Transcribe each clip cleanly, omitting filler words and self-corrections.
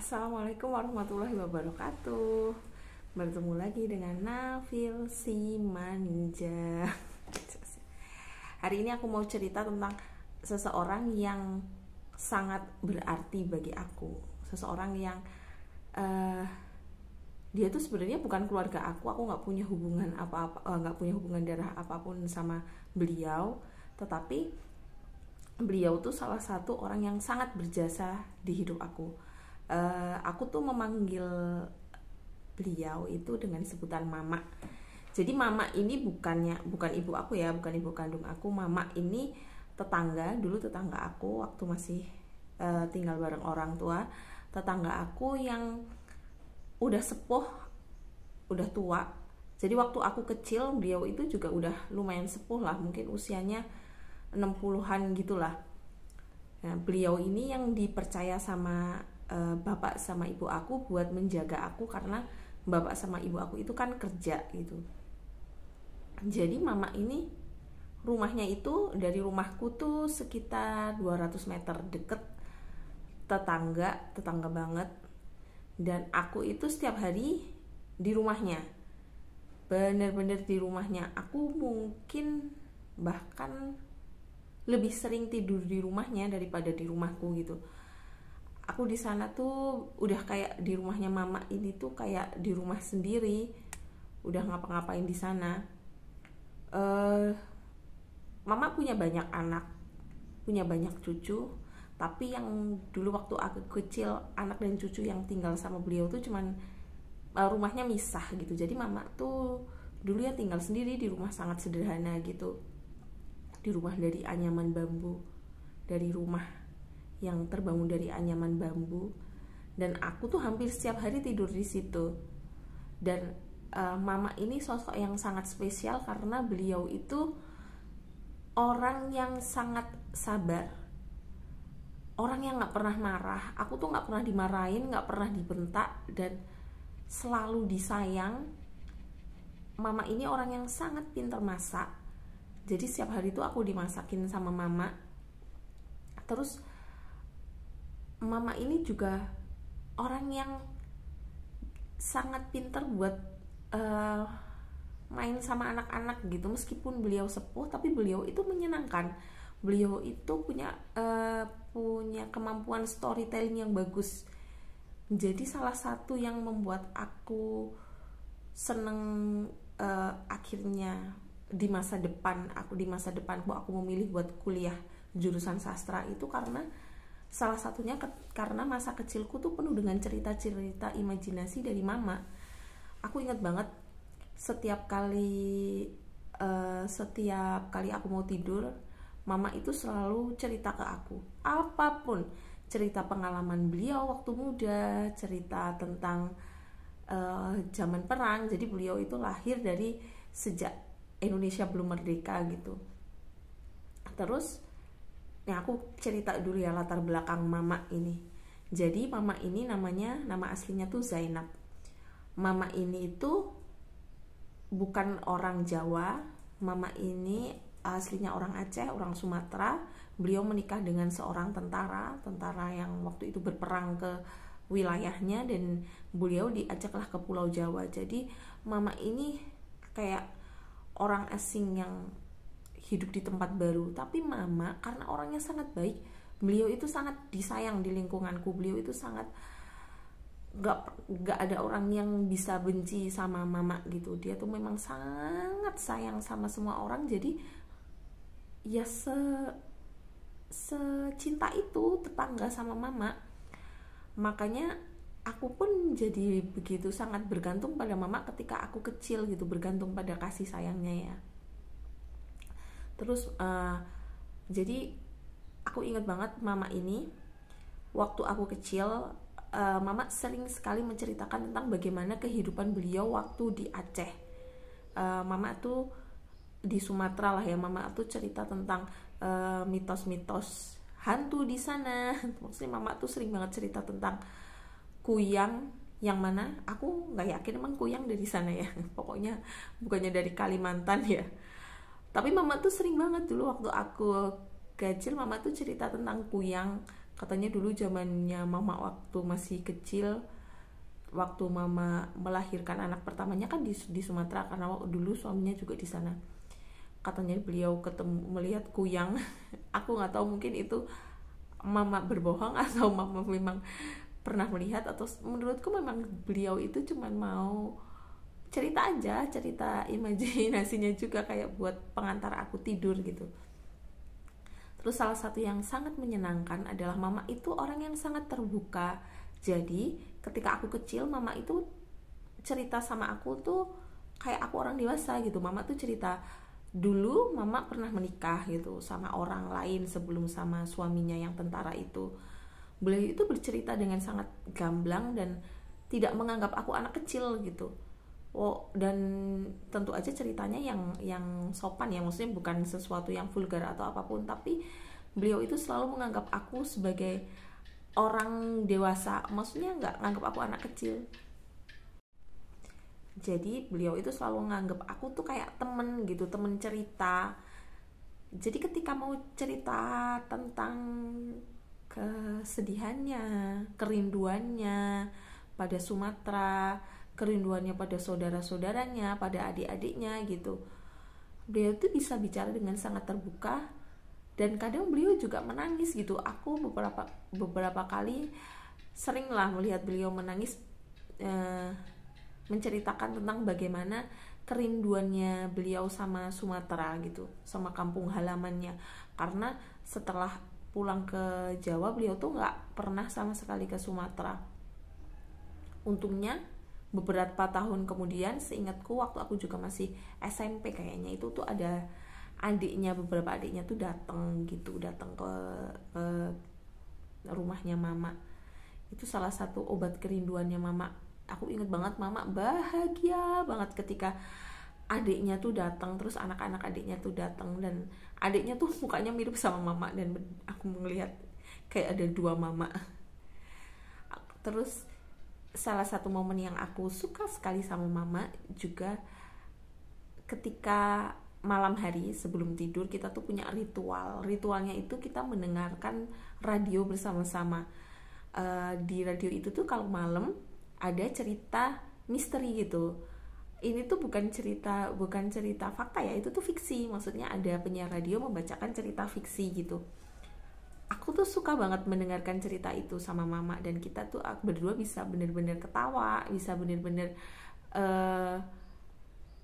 Assalamualaikum warahmatullahi wabarakatuh. Bertemu lagi dengan Nafil si manja. Hari ini aku mau cerita tentang seseorang yang sangat berarti bagi aku. Seseorang yang dia tuh sebenarnya bukan keluarga aku nggak punya hubungan apa-apa, nggak punya hubungan darah apapun sama beliau. Tetapi beliau tuh salah satu orang yang sangat berjasa di hidup aku. Aku tuh memanggil beliau itu dengan sebutan mama. Jadi mama ini bukan ibu aku ya, bukan ibu kandung aku. Mama ini dulu tetangga aku waktu masih tinggal bareng orang tua. Tetangga aku yang udah sepuh, udah tua. Jadi waktu aku kecil beliau itu juga udah lumayan sepuh lah, mungkin usianya 60-an gitulah. Nah, beliau ini yang dipercaya sama bapak sama ibu aku buat menjaga aku, karena bapak sama ibu aku itu kan kerja gitu. Jadi mama ini rumahnya itu dari rumahku tuh sekitar 200 meter, deket, tetangga banget. Dan aku itu setiap hari di rumahnya, bener-bener di rumahnya. Aku mungkin bahkan lebih sering tidur di rumahnya daripada di rumahku gitu. Aku di sana tuh udah kayak di rumahnya mama ini tuh kayak di rumah sendiri, udah ngapa-ngapain di sana. Mama punya banyak anak, punya banyak cucu, tapi yang dulu waktu aku kecil anak dan cucu yang tinggal sama beliau tuh cuman rumahnya misah gitu. Jadi mama tuh dulu ya tinggal sendiri di rumah sangat sederhana gitu, di rumah dari anyaman bambu, dari rumah yang terbangun dari anyaman bambu. Dan aku tuh hampir setiap hari tidur di situ. Dan mama ini sosok yang sangat spesial karena beliau itu orang yang sangat sabar, orang yang nggak pernah marah. Aku tuh nggak pernah dimarahin, nggak pernah dibentak, dan selalu disayang. Mama ini orang yang sangat pintar masak. Jadi setiap hari tuh aku dimasakin sama mama. Terus mama ini juga orang yang sangat pintar buat main sama anak-anak gitu. Meskipun beliau sepuh, tapi beliau itu menyenangkan. Beliau itu punya kemampuan storytelling yang bagus. Jadi salah satu yang membuat aku seneng akhirnya di masa depanku aku memilih buat kuliah jurusan sastra itu karena salah satunya karena masa kecilku tuh penuh dengan cerita-cerita imajinasi dari mama. Aku ingat banget setiap kali aku mau tidur, mama itu selalu cerita ke aku apapun, cerita pengalaman beliau waktu muda, cerita tentang zaman perang. Jadi beliau itu lahir dari sejak Indonesia belum merdeka gitu. Terus nah, aku cerita dulu ya latar belakang mama ini. Jadi mama ini nama aslinya tuh Zainab. Mama ini itu bukan orang Jawa. Mama ini aslinya orang Aceh, orang Sumatera. Beliau menikah dengan seorang tentara yang waktu itu berperang ke wilayahnya, dan beliau diajaklah ke Pulau Jawa. Jadi mama ini kayak orang asing yang hidup di tempat baru. Tapi mama karena orangnya sangat baik, beliau itu sangat disayang di lingkunganku. Beliau itu sangat gak ada orang yang bisa benci sama mama gitu. Dia tuh memang sangat sayang sama semua orang. Jadi ya secinta itu tetangga sama mama. Makanya aku pun jadi begitu sangat bergantung pada mama ketika aku kecil gitu, bergantung pada kasih sayangnya ya. Terus jadi aku ingat banget mama ini waktu aku kecil, mama sering sekali menceritakan tentang bagaimana kehidupan beliau waktu di Aceh. Mama tuh di Sumatera lah ya, mama tuh cerita tentang mitos-mitos hantu di sana. Maksudnya mama tuh sering banget cerita tentang kuyang, yang mana aku nggak yakin emang kuyang dari sana ya. Pokoknya bukannya dari Kalimantan ya. Tapi mama tuh sering banget dulu waktu aku kecil, mama tuh cerita tentang kuyang Katanya dulu zamannya mama waktu masih kecil, waktu mama melahirkan anak pertamanya kan di Sumatera, karena dulu suaminya juga di sana. Katanya beliau melihat kuyang. Aku nggak tahu, mungkin itu mama berbohong atau mama memang pernah melihat, atau menurutku memang beliau itu cuman mau cerita aja, cerita imajinasinya juga, kayak buat pengantar aku tidur gitu. Terus salah satu yang sangat menyenangkan adalah mama itu orang yang sangat terbuka. Jadi ketika aku kecil, mama itu cerita sama aku tuh kayak aku orang dewasa gitu. Mama tuh cerita dulu mama pernah menikah gitu sama orang lain sebelum sama suaminya yang tentara itu. Beliau itu bercerita dengan sangat gamblang dan tidak menganggap aku anak kecil gitu. Oh, dan tentu aja ceritanya yang sopan ya, maksudnya bukan sesuatu yang vulgar atau apapun, tapi beliau itu selalu menganggap aku sebagai orang dewasa, maksudnya nggak nganggap aku anak kecil. Jadi beliau itu selalu nganggap aku tuh kayak temen gitu, temen cerita. Jadi ketika mau cerita tentang kesedihannya, kerinduannya pada Sumatera, kerinduannya pada saudara-saudaranya, pada adik-adiknya gitu, beliau tuh bisa bicara dengan sangat terbuka. Dan kadang beliau juga menangis gitu. Aku beberapa kali seringlah melihat beliau menangis, menceritakan tentang bagaimana kerinduannya beliau sama Sumatera gitu, sama kampung halamannya. Karena setelah pulang ke Jawa, beliau tuh nggak pernah sama sekali ke Sumatera. Untungnya beberapa tahun kemudian, seingatku waktu aku juga masih SMP kayaknya, itu tuh ada beberapa adiknya tuh datang ke rumahnya mama. Itu salah satu obat kerinduannya mama. Aku inget banget mama bahagia banget ketika adiknya tuh datang, terus anak-anak adiknya tuh datang, dan adiknya tuh mukanya mirip sama mama, dan aku melihat kayak ada dua mama. Terus salah satu momen yang aku suka sekali sama mama juga ketika malam hari sebelum tidur kita tuh punya ritualnya itu kita mendengarkan radio bersama-sama. Di radio itu tuh kalau malam ada cerita misteri gitu. Ini tuh bukan cerita fakta ya, itu tuh fiksi, maksudnya ada penyiar radio membacakan cerita fiksi gitu. Aku tuh suka banget mendengarkan cerita itu sama mama, dan kita tuh berdua bisa bener-bener ketawa, bisa bener-bener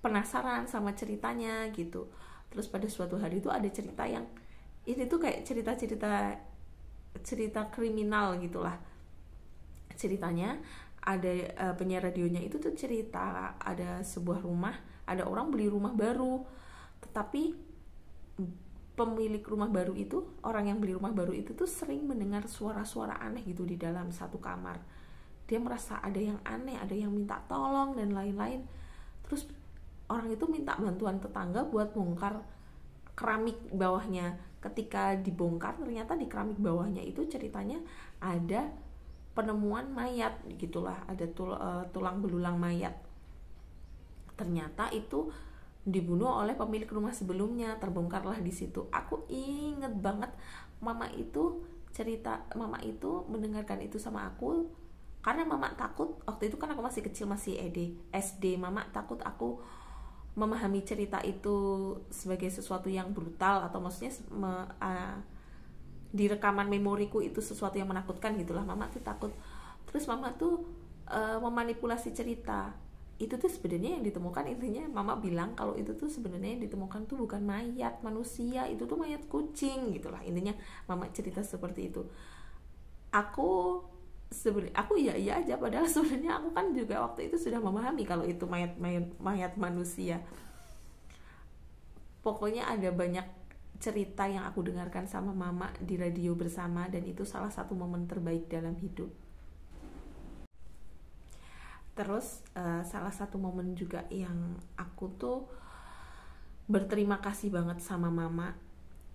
penasaran sama ceritanya gitu. Terus pada suatu hari itu ada cerita yang ini tuh kayak cerita kriminal gitulah. Ceritanya ada penyiar radionya itu tuh cerita ada sebuah rumah, ada orang beli rumah baru, tetapi pemilik rumah baru itu, orang yang beli rumah baru itu tuh sering mendengar suara-suara aneh gitu di dalam satu kamar. Dia merasa ada yang aneh, ada yang minta tolong dan lain-lain. Terus orang itu minta bantuan tetangga buat bongkar keramik bawahnya. Ketika dibongkar, ternyata di keramik bawahnya itu ceritanya ada penemuan mayat gitulah, ada tulang belulang mayat. Ternyata itu dibunuh oleh pemilik rumah sebelumnya, terbongkarlah di situ. Aku inget banget mama itu mendengarkan itu sama aku, karena mama takut waktu itu kan aku masih kecil, masih SD. Mama takut aku memahami cerita itu sebagai sesuatu yang brutal, atau maksudnya di rekaman memoriku itu sesuatu yang menakutkan gitulah. Mama tuh takut. Terus mama tuh memanipulasi cerita. Itu tuh sebenarnya yang ditemukan, intinya mama bilang kalau itu tuh sebenarnya yang ditemukan tuh bukan mayat manusia, itu tuh mayat kucing gitulah. Intinya mama cerita seperti itu. Aku iya aja, padahal sebenarnya aku kan juga waktu itu sudah memahami kalau itu mayat manusia. Pokoknya ada banyak cerita yang aku dengarkan sama mama di radio bersama, dan itu salah satu momen terbaik dalam hidup. Terus salah satu momen juga yang aku tuh berterima kasih banget sama mama,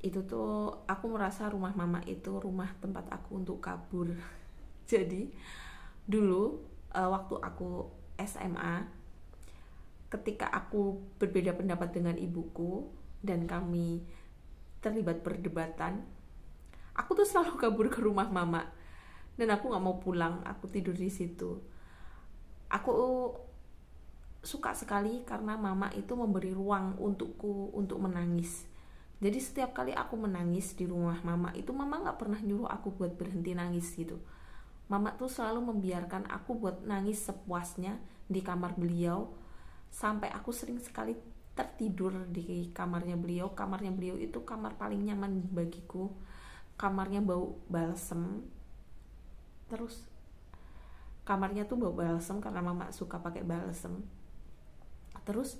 itu tuh aku merasa rumah mama itu rumah tempat aku untuk kabur. Jadi dulu waktu aku SMA, ketika aku berbeda pendapat dengan ibuku dan kami terlibat perdebatan, Aku tuh selalu kabur ke rumah mama dan aku nggak mau pulang, aku tidur di situ. Aku suka sekali karena mama itu memberi ruang untukku untuk menangis. Jadi setiap kali aku menangis di rumah mama itu, mama nggak pernah nyuruh aku buat berhenti nangis gitu. Mama tuh selalu membiarkan aku buat nangis sepuasnya di kamar beliau, sampai aku sering sekali tertidur di kamarnya beliau. Kamarnya beliau itu kamar paling nyaman bagiku. Kamarnya bau balsem. Terus kamarnya tuh bau balsem karena mama suka pakai balsem. Terus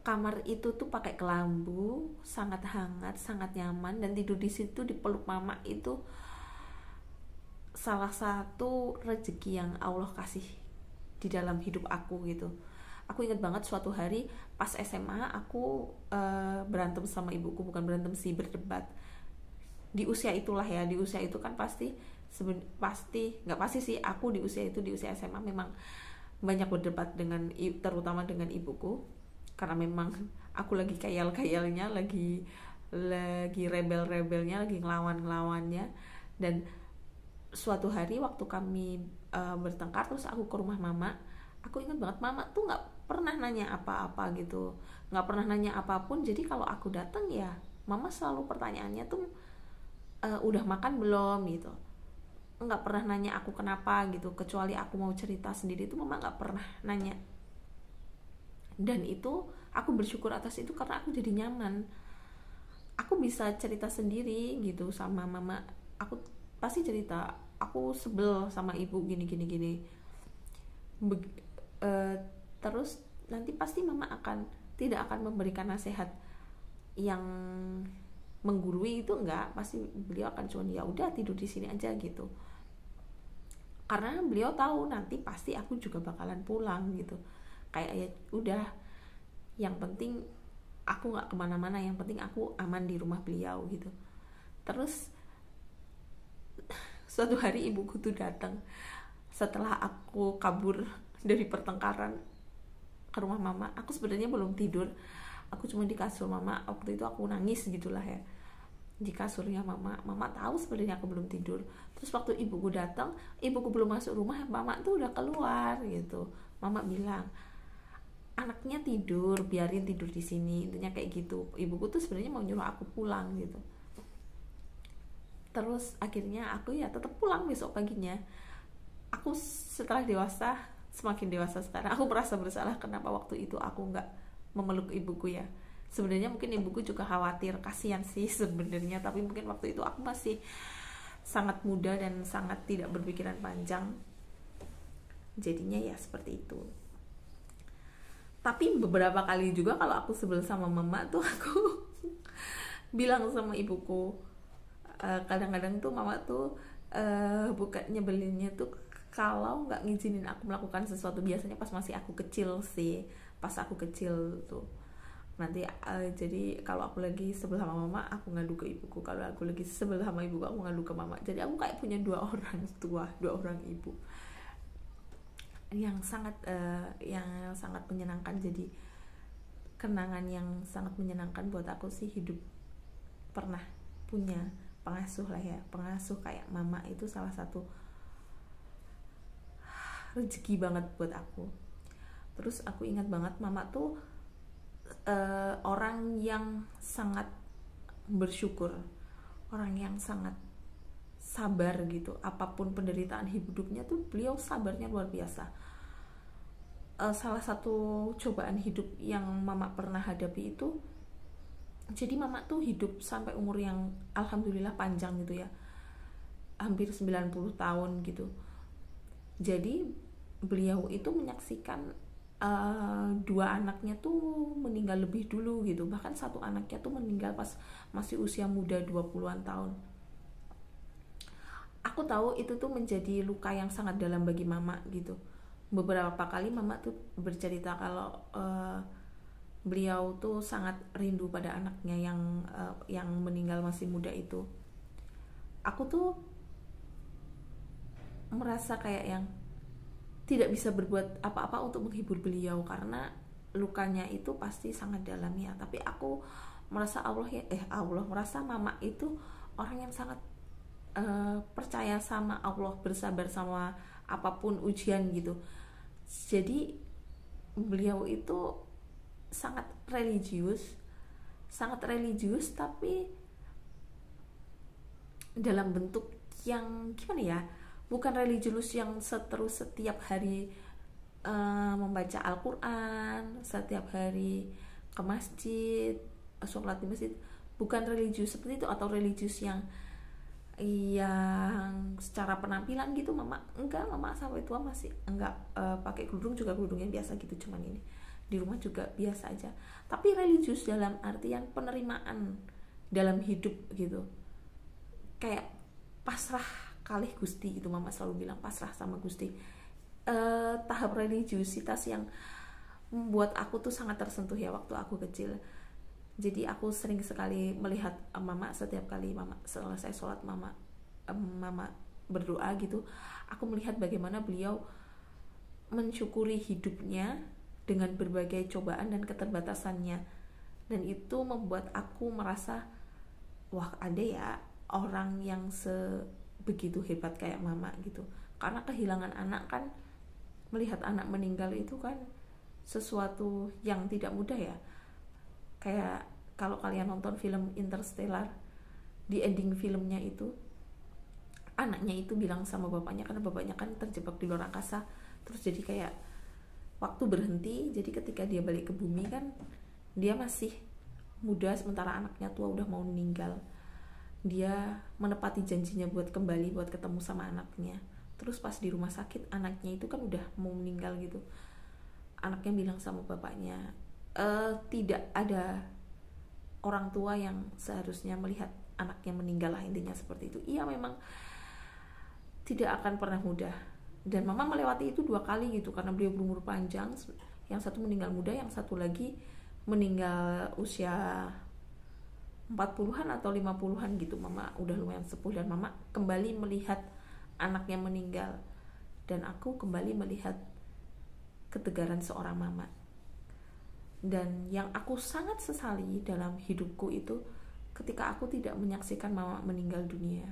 kamar itu tuh pakai kelambu, sangat hangat, sangat nyaman, dan tidur di situ dipeluk mama itu salah satu rezeki yang Allah kasih di dalam hidup aku gitu. Aku ingat banget suatu hari pas SMA aku berantem sama ibuku, bukan berantem sih, berdebat. Di usia itulah ya, di usia itu kan pasti nggak pasti sih, aku di usia itu, di usia SMA memang banyak berdebat dengan, terutama dengan ibuku, karena memang aku lagi kayal-kayalnya, lagi rebel-rebelnya, lagi ngelawan-ngelawannya. Dan suatu hari waktu kami bertengkar, terus aku ke rumah mama, aku ingat banget mama tuh nggak pernah nanya apa-apa gitu, nggak pernah nanya apapun. Jadi kalau aku datang ya mama selalu pertanyaannya tuh udah makan belum gitu, nggak pernah nanya aku kenapa gitu. Kecuali aku mau cerita sendiri itu mama nggak pernah nanya. Dan itu aku bersyukur atas itu karena aku jadi nyaman, aku bisa cerita sendiri gitu sama mama. Aku pasti cerita, aku sebel sama ibu gini. Terus nanti pasti mama tidak akan memberikan nasihat yang menggurui, itu enggak. Pasti beliau akan cuma ya udah tidur di sini aja gitu, karena beliau tahu nanti pasti aku juga bakalan pulang gitu. Kayak ya udah, yang penting aku nggak kemana-mana, yang penting aku aman di rumah beliau gitu. Terus suatu hari ibuku tuh datang setelah aku kabur dari pertengkaran ke rumah mama. Aku sebenarnya belum tidur, aku cuma di kasur mama. Waktu itu aku nangis gitulah ya, di kasurnya mama. Mama tahu sebenarnya aku belum tidur. Terus waktu ibuku datang, ibuku belum masuk rumah, mama tuh udah keluar gitu. Mama bilang, anaknya tidur, biarin tidur di sini, intinya kayak gitu. Ibuku tuh sebenarnya mau nyuruh aku pulang gitu. Terus akhirnya aku ya tetap pulang besok paginya. Aku setelah dewasa, semakin dewasa sekarang, aku merasa bersalah kenapa waktu itu aku nggak memeluk ibuku ya. Sebenarnya mungkin ibuku juga khawatir, kasihan sih sebenarnya, tapi mungkin waktu itu aku masih sangat muda dan sangat tidak berpikiran panjang, jadinya ya seperti itu. Tapi beberapa kali juga kalau aku sebel sama mama tuh aku bilang sama ibuku. Kadang-kadang tuh mama tuh bukan nyebelinnya tuh kalau nggak ngizinin aku melakukan sesuatu. Biasanya pas masih aku kecil sih, pas aku kecil tuh nanti jadi kalau aku lagi sebel sama mama, aku ngadu ke ibuku. Kalau aku lagi sebel sama ibuku, aku ngadu ke mama. Jadi aku kayak punya dua orang tua, dua orang ibu yang sangat menyenangkan. Jadi kenangan yang sangat menyenangkan buat aku sih, hidup pernah punya pengasuh lah ya. Pengasuh kayak mama itu salah satu rezeki banget buat aku. Terus aku ingat banget mama tuh orang yang sangat bersyukur, orang yang sangat sabar gitu. Apapun penderitaan hidupnya tuh beliau sabarnya luar biasa. Salah satu cobaan hidup yang mama pernah hadapi itu, jadi mama tuh hidup sampai umur yang alhamdulillah panjang gitu ya, hampir 90 tahun gitu. Jadi beliau itu menyaksikan dua anaknya tuh meninggal lebih dulu gitu. Bahkan satu anaknya tuh meninggal pas masih usia muda 20-an tahun. Aku tahu itu tuh menjadi luka yang sangat dalam bagi mama gitu. Beberapa kali mama tuh bercerita kalau beliau tuh sangat rindu pada anaknya yang meninggal masih muda itu. Aku tuh merasa kayak yang tidak bisa berbuat apa-apa untuk menghibur beliau karena lukanya itu pasti sangat dalam ya. Tapi aku merasa merasa mama itu orang yang sangat percaya sama Allah, bersabar sama apapun ujian gitu. Jadi beliau itu sangat religius tapi dalam bentuk yang gimana ya, bukan religius yang terus setiap hari membaca Al-Quran, setiap hari ke masjid, sholat di masjid, bukan religius seperti itu, atau religius yang secara penampilan gitu. Mama sampai tua masih enggak pakai kerudung, juga kerudung yang biasa gitu, cuman ini di rumah juga biasa aja. Tapi religius dalam artian penerimaan dalam hidup gitu, kayak pasrah kalih Gusti gitu. Mama selalu bilang pasrah sama Gusti. Tahap religiusitas yang membuat aku tuh sangat tersentuh ya waktu aku kecil. Jadi aku sering sekali melihat mama, setiap kali mama selesai sholat, mama berdoa gitu, aku melihat bagaimana beliau mensyukuri hidupnya dengan berbagai cobaan dan keterbatasannya. Dan itu membuat aku merasa, wah ada ya orang yang sebegitu hebat kayak mama gitu. Karena kehilangan anak kan, melihat anak meninggal itu kan sesuatu yang tidak mudah ya. Kayak kalau kalian nonton film Interstellar, di ending filmnya itu anaknya itu bilang sama bapaknya, karena bapaknya kan terjebak di luar angkasa, terus jadi kayak waktu berhenti. Jadi ketika dia balik ke bumi kan dia masih muda, sementara anaknya tua udah mau meninggal. Dia menepati janjinya buat kembali, buat ketemu sama anaknya. Terus pas di rumah sakit, anaknya itu kan udah mau meninggal gitu. Anaknya bilang sama bapaknya, tidak ada orang tua yang seharusnya melihat anaknya meninggal lah, intinya seperti itu. Iya memang tidak akan pernah mudah. Dan mama melewati itu 2 kali gitu, karena beliau berumur panjang. Yang satu meninggal muda, yang satu lagi meninggal usia 40-an atau 50-an gitu. Mama udah lumayan sepuh, dan mama kembali melihat anaknya meninggal, dan aku kembali melihat ketegaran seorang mama. Dan yang aku sangat sesali dalam hidupku itu ketika aku tidak menyaksikan mama meninggal dunia.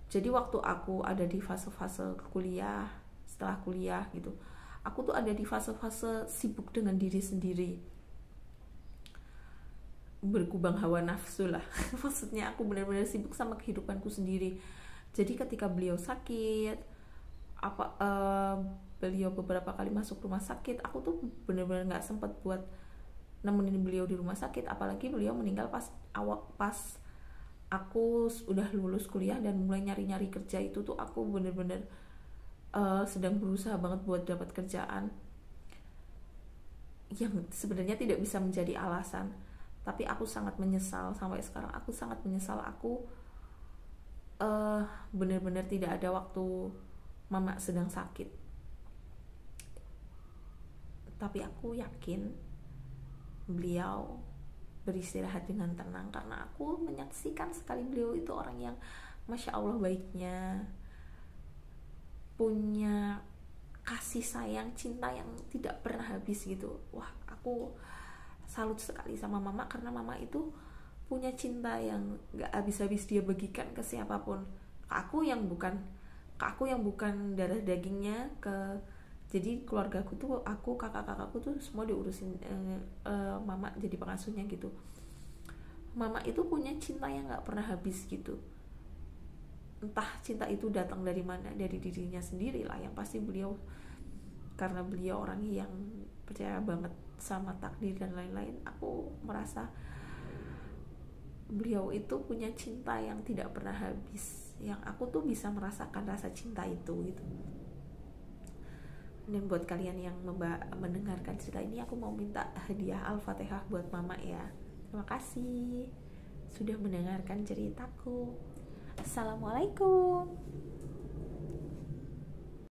Jadi waktu aku ada di fase-fase kuliah, setelah kuliah gitu, aku tuh ada di fase-fase sibuk dengan diri sendiri, berkubang hawa nafsu lah. Maksudnya aku benar-benar sibuk sama kehidupanku sendiri. Jadi ketika beliau sakit, beliau beberapa kali masuk rumah sakit, aku tuh benar-benar nggak sempat buat nemenin beliau di rumah sakit. Apalagi beliau meninggal pas aku udah lulus kuliah dan mulai nyari-nyari kerja. Itu tuh aku benar-benar sedang berusaha banget buat dapat kerjaan yang sebenarnya tidak bisa menjadi alasan, tapi aku sangat menyesal sampai sekarang. Aku sangat menyesal aku benar-benar tidak ada waktu mama sedang sakit. Tapi aku yakin beliau beristirahat dengan tenang, karena aku menyaksikan sekali beliau itu orang yang Masya Allah baiknya, punya kasih sayang, cinta yang tidak pernah habis gitu. Wah, aku salut sekali sama mama, karena mama itu punya cinta yang gak habis-habis dia bagikan ke siapapun. Ke aku yang bukan darah dagingnya, jadi keluargaku tuh, aku, kakak-kakakku tuh semua diurusin mama jadi pengasuhnya gitu. Mama itu punya cinta yang gak pernah habis gitu. Entah cinta itu datang dari mana, dari dirinya sendiri lah yang pasti. Beliau, karena beliau orang yang percaya banget sama takdir dan lain-lain, aku merasa beliau itu punya cinta yang tidak pernah habis, yang aku tuh bisa merasakan rasa cinta itu gitu. Dan buat kalian yang mendengarkan cerita ini, aku mau minta hadiah Al-Fatihah buat mama ya. Terima kasih sudah mendengarkan ceritaku. Assalamualaikum.